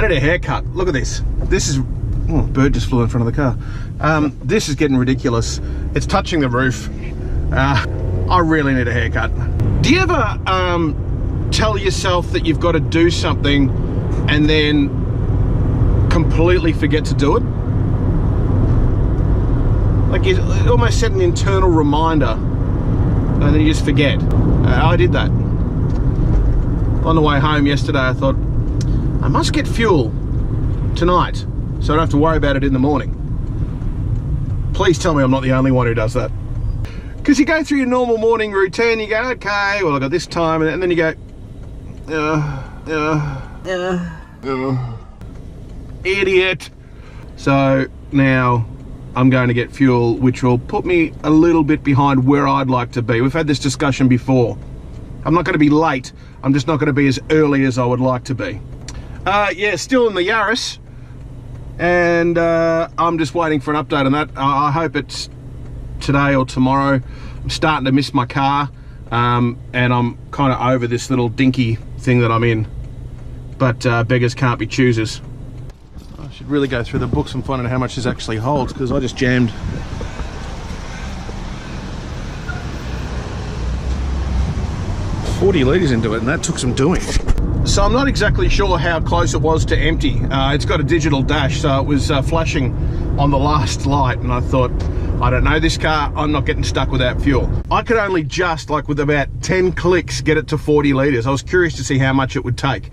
I need a haircut. Look at this. This is... Oh, a bird just flew in front of the car. This is getting ridiculous. It's touching the roof. I really need a haircut. Do you ever tell yourself that you've got to do something and then completely forget to do it? Like you almost set an internal reminder and then you just forget. I did that. On the way home yesterday, I thought, I must get fuel tonight so I don't have to worry about it in the morning. Please tell me I'm not the only one who does that. Because you go through your normal morning routine, you go, okay, well, I got this time, and then you go, idiot. So now I'm going to get fuel, which will put me a little bit behind where I'd like to be. We've had this discussion before. I'm not going to be late. I'm just not going to be as early as I would like to be. Yeah, still in the Yaris, and I'm just waiting for an update on that. I hope it's today or tomorrow. I'm starting to miss my car, and I'm kind of over this little dinky thing that I'm in. But beggars can't be choosers. I should really go through the books and find out how much this actually holds, because I just jammed 40 litres into it, and that took some doing. So I'm not exactly sure how close it was to empty. It's got a digital dash, so it was flashing on the last light, and I thought, I don't know this car, I'm not getting stuck without fuel. I could only just, like with about 10 clicks, get it to 40 litres. I was curious to see how much it would take.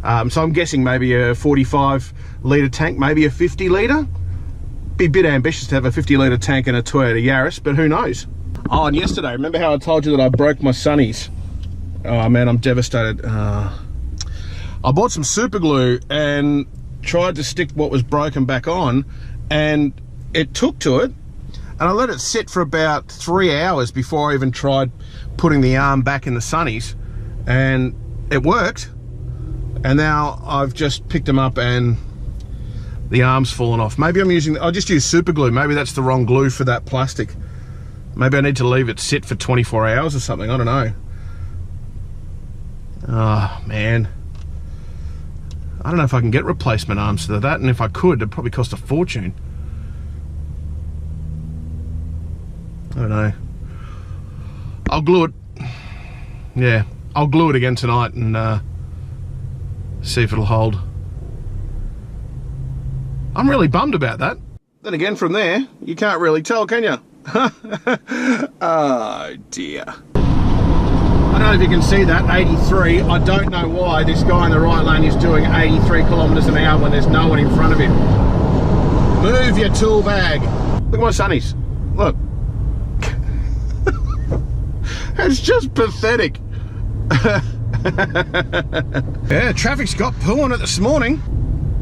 So I'm guessing maybe a 45 litre tank, maybe a 50 litre. Be a bit ambitious to have a 50 litre tank in a Toyota Yaris, but who knows? Oh, and yesterday, remember how I told you that I broke my sunnies? Oh man, I'm devastated. I bought some super glue and tried to stick what was broken back on, and it took to it, and I let it sit for about 3 hours before I even tried putting the arm back in the sunnies, and it worked. And now I've just picked them up and the arm's fallen off. Maybe I'm using, I just use super glue. Maybe that's the wrong glue for that plastic. Maybe I need to leave it sit for 24 hours or something. I don't know. Oh man. I don't know if I can get replacement arms for that, and if I could, it'd probably cost a fortune. I don't know. I'll glue it. Yeah, I'll glue it again tonight and see if it'll hold. I'm really bummed about that. Then again, from there, you can't really tell, can you? Oh dear. I don't know if you can see that, 83. I don't know why this guy in the right lane is doing 83 kilometers an hour when there's no one in front of him. Move your tool bag. Look at my sunnies. Look. It's just pathetic. Yeah, traffic's got poo on it this morning.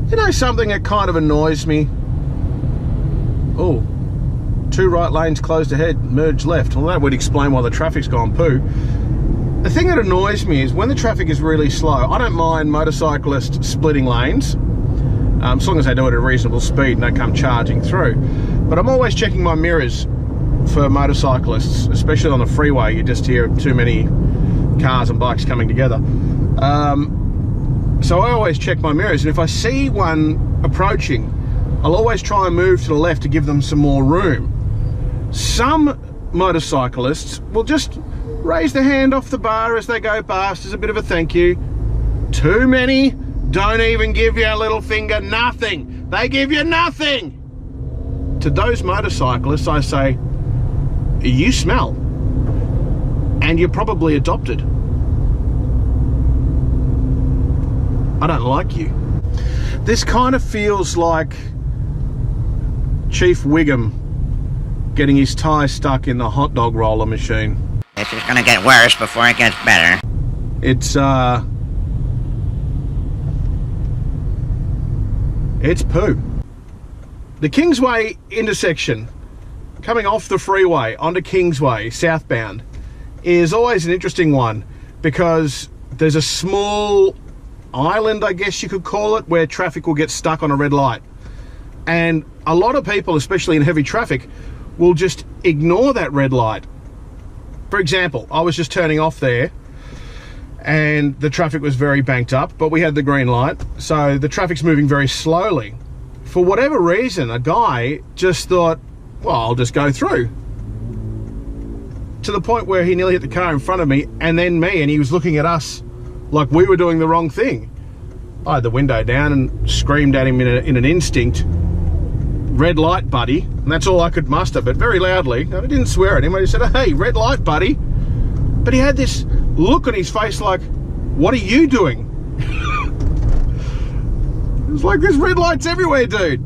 You know something that kind of annoys me? Oh, 2 right lanes closed ahead, merge left. Well, that would explain why the traffic's gone poo. The thing that annoys me is when the traffic is really slow, I don't mind motorcyclists splitting lanes, as long as they do it at a reasonable speed and they come charging through. But I'm always checking my mirrors for motorcyclists, especially on the freeway. You just hear too many cars and bikes coming together. So I always check my mirrors, and if I see one approaching, I'll always try and move to the left to give them some more room. Some motorcyclists will just raise their hand off the bar as they go past as a bit of a thank you. Too many don't even give you a little finger, nothing. They give you nothing. To those motorcyclists, I say, you smell, and you're probably adopted. I don't like you. This kind of feels like Chief Wiggum getting his tie stuck in the hot dog roller machine. This is gonna get worse before it gets better. It's poo. The Kingsway intersection, coming off the freeway onto Kingsway southbound, is always an interesting one because there's a small island, I guess you could call it, where traffic will get stuck on a red light. And a lot of people, especially in heavy traffic, will just ignore that red light. For example, I was just turning off there and the traffic was very banked up, but we had the green light, so the traffic's moving very slowly. For whatever reason, a guy just thought, well, I'll just go through. To the point where he nearly hit the car in front of me and then me, and he was looking at us like we were doing the wrong thing. I had the window down and screamed at him in an instinct, red light, buddy, and that's all I could muster, but very loudly. I didn't swear at him, I just said, hey, red light, buddy. But he had this look on his face like, what are you doing? It's like, there's red lights everywhere, dude.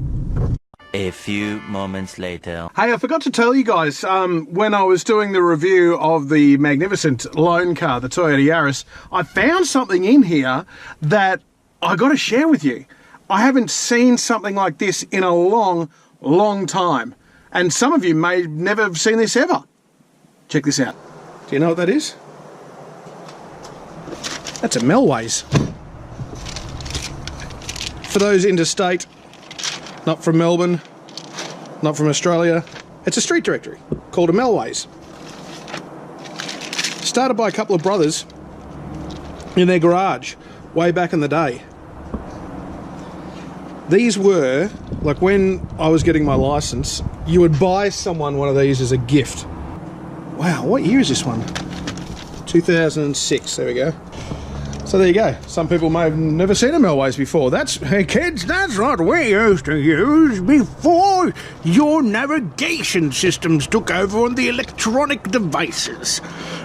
A few moments later. Hey, I forgot to tell you guys, when I was doing the review of the magnificent loan car, the Toyota Yaris, I found something in here that I got to share with you. I haven't seen something like this in a long, long time. And some of you may never have seen this ever. Check this out. Do you know what that is? That's a Melways. For those interstate, not from Melbourne, not from Australia, it's a street directory called a Melways. Started by a couple of brothers in their garage way back in the day. These were, like when I was getting my license, you would buy someone one of these as a gift. Wow, what year is this one? 2006, there we go. So there you go. Some people may have never seen a Melways before. Hey kids, that's what we used to use before your navigation systems took over on the electronic devices.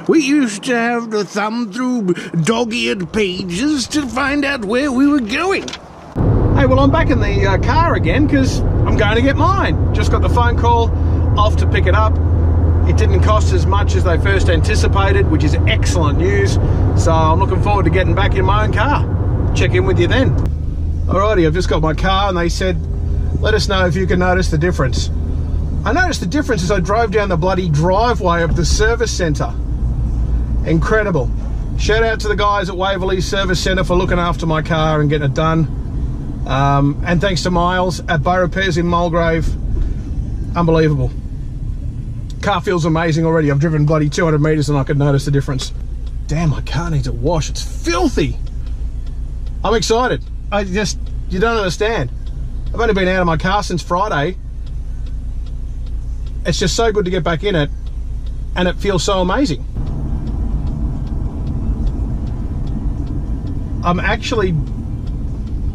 We used to have to thumb through dog-eared pages to find out where we were going. Hey, well, I'm back in the car again because I'm going to get mine. Just got the phone call, off to pick it up. It didn't cost as much as they first anticipated, which is excellent news. So I'm looking forward to getting back in my own car. Check in with you then. Alrighty, I've just got my car and they said, let us know if you can notice the difference. I noticed the difference as I drove down the bloody driveway of the service centre. Incredible. Shout out to the guys at Waverley Service Centre for looking after my car and getting it done. And thanks to Miles at Bow Repairs in Mulgrave. Unbelievable. Car feels amazing already. I've driven bloody 200 metres and I could notice the difference. Damn, my car needs a wash. It's filthy. I'm excited. You don't understand. I've only been out of my car since Friday. It's just so good to get back in it and it feels so amazing. I'm actually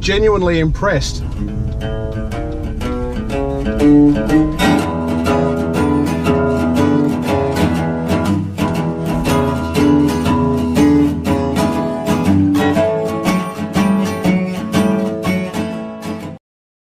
genuinely impressed.